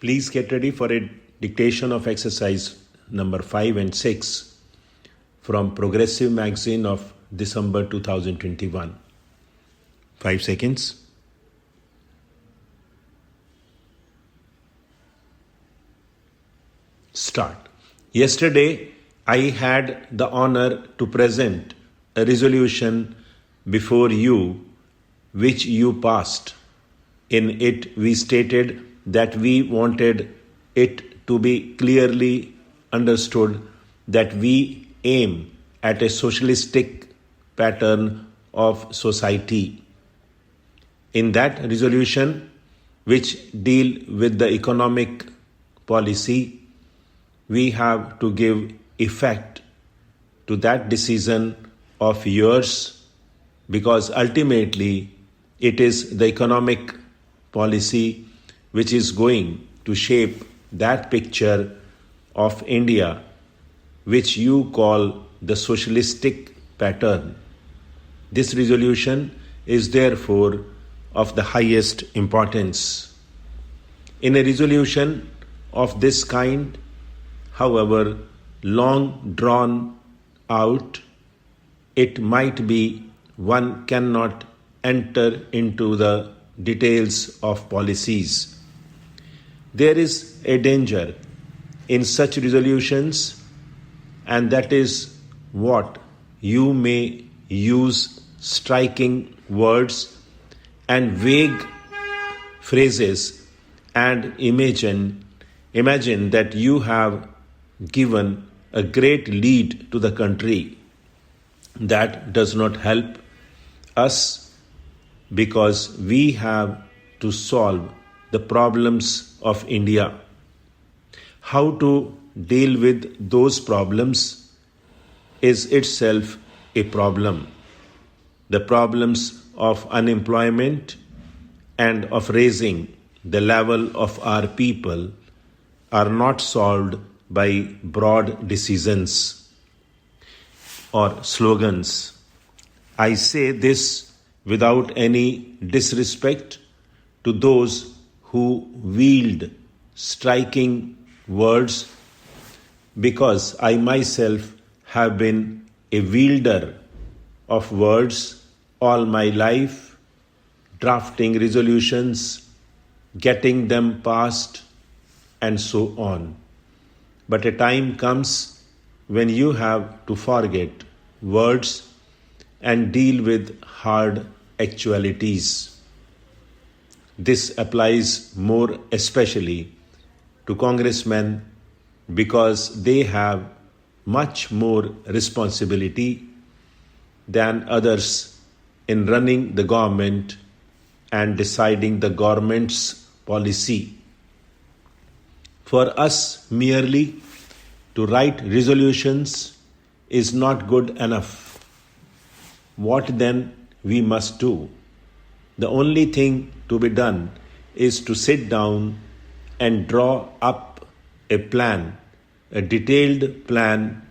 Please get ready for a dictation of exercise number 5 and 6 from Progressive Magazine of December 2021. 5 seconds. Start. Yesterday, I had the honor to present a resolution before you, which you passed. In it, we stated that we wanted it to be clearly understood that we aim at a socialistic pattern of society. In that resolution, which deal with the economic policy, we have to give effect to that decision of yours, because ultimately it is the economic policy which is going to shape that picture of India which you call the socialistic pattern. This resolution is therefore of the highest importance. In a resolution of this kind, however long drawn out it might be, one cannot enter into the details of policies. There is a danger in such resolutions, and that is what you may use striking words and vague phrases and imagine that you have given a great lead to the country. That does not help us, because we have to solve the problems of India. How to deal with those problems is itself a problem. The problems of unemployment and of raising the level of our people are not solved by broad decisions or slogans. I say this without any disrespect to those who wield striking words, because I myself have been a wielder of words all my life, drafting resolutions, getting them passed, and so on. But a time comes when you have to forget words and deal with hard actualities. This applies more especially to congressmen, because they have much more responsibility than others in running the government and deciding the government's policy. For us merely to write resolutions is not good enough. What then we must do? The only thing to be done is to sit down and draw up a plan, a detailed plan.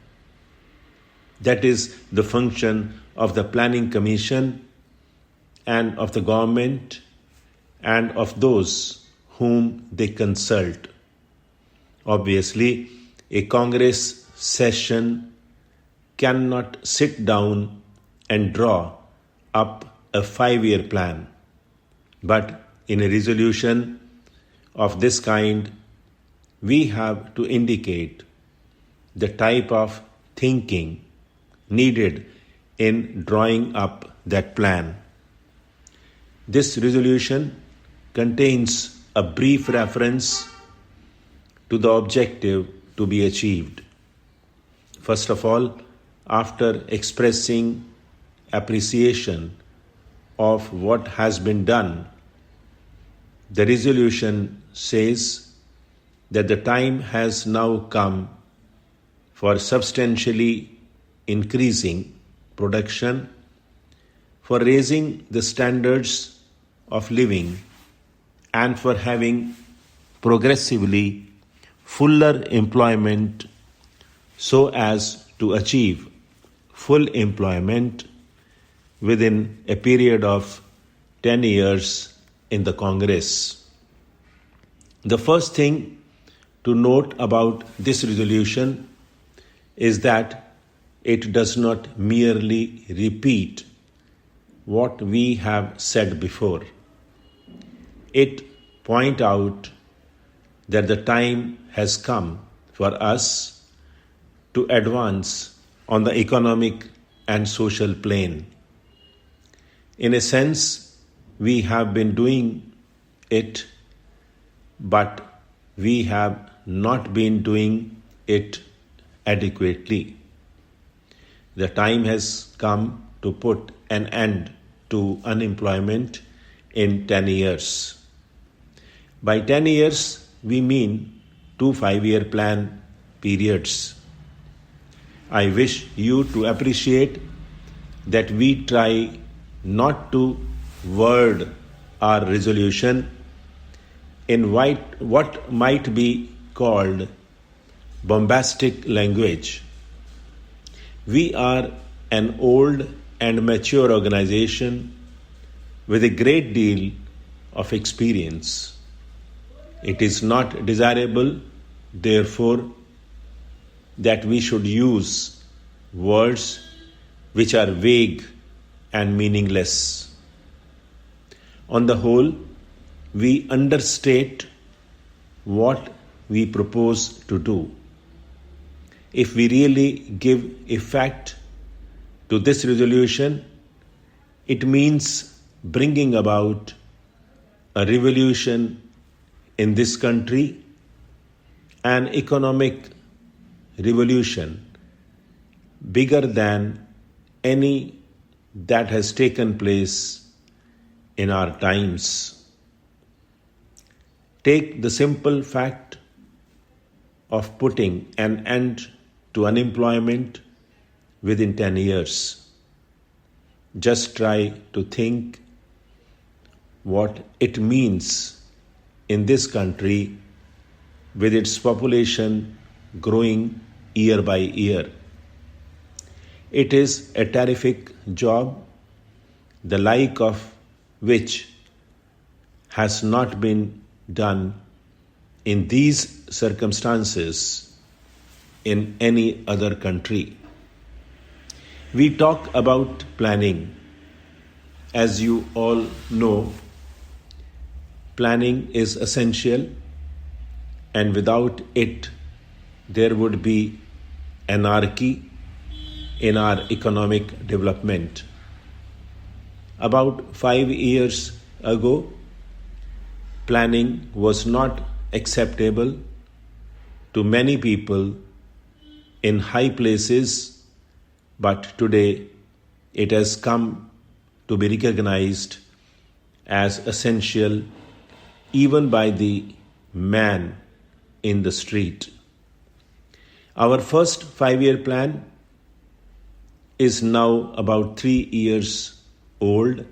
That is the function of the Planning Commission and of the government and of those whom they consult. Obviously, a Congress session cannot sit down and draw up a 5-year plan. But in a resolution of this kind, we have to indicate the type of thinking needed in drawing up that plan. This resolution contains a brief reference to the objective to be achieved. First of all, after expressing appreciation of what has been done, the resolution says that the time has now come for substantially increasing production, for raising the standards of living, and for having progressively fuller employment so as to achieve full employment within a period of 10 years in the Congress. The first thing to note about this resolution is that it does not merely repeat what we have said before. It points out that the time has come for us to advance on the economic and social plane. In a sense, we have been doing it, but we have not been doing it adequately. The time has come to put an end to unemployment in 10 years. By 10 years, we mean 2 5-year plan periods. I wish you to appreciate that we try not to word our resolution in what might be called bombastic language. We are an old and mature organization with a great deal of experience. It is not desirable, therefore, that we should use words which are vague and meaningless. On the whole, we understate what we propose to do. If we really give effect to this resolution, it means bringing about a revolution in this country, an economic revolution bigger than any that has taken place in our times. Take the simple fact of putting an end to unemployment within 10 years. Just try to think what it means in this country with its population growing year by year. It is a terrific job, the like of which has not been done in these circumstances in any other country. We talk about planning. As you all know, planning is essential, and without it, there would be anarchy in our economic development. About 5 years ago, planning was not acceptable to many people in high places, but today it has come to be recognized as essential even by the man in the street. Our first 5-year plan is now about 3 years old,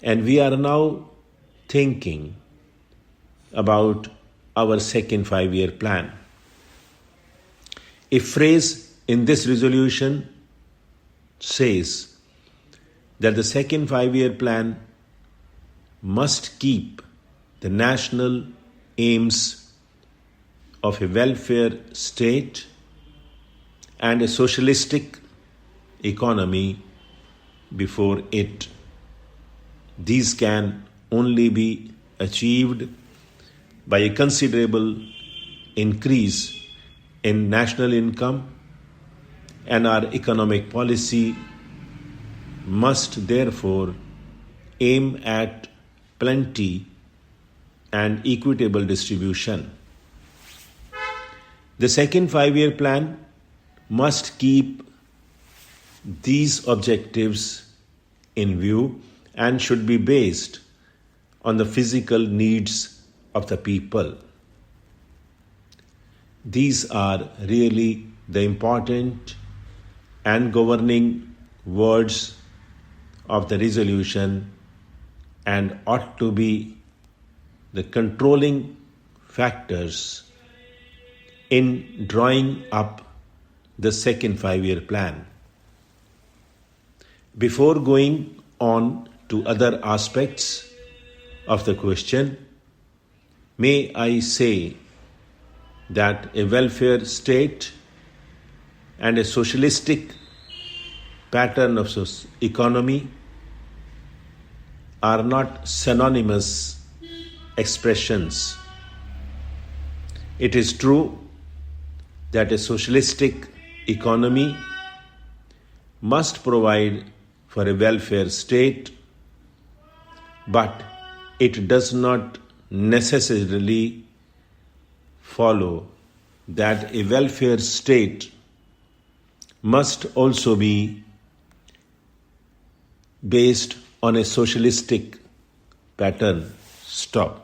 and we are now thinking about our second 5-year plan. A phrase in this resolution says that the second 5-year plan must keep the national aims of a welfare state and a socialistic economy before it. These can only be achieved by a considerable increase in national income, and our economic policy must therefore aim at plenty and equitable distribution. The second 5-year plan must keep these objectives in view and should be based on the physical needs of the people. These are really the important and governing words of the resolution and ought to be the controlling factors in drawing up the second 5-year plan. Before going on to other aspects of the question, may I say that a welfare state and a socialistic pattern of economy are not synonymous expressions. It is true that a socialistic economy must provide for a welfare state, but it does not necessarily follow that a welfare state must also be based on a socialistic pattern. Stop.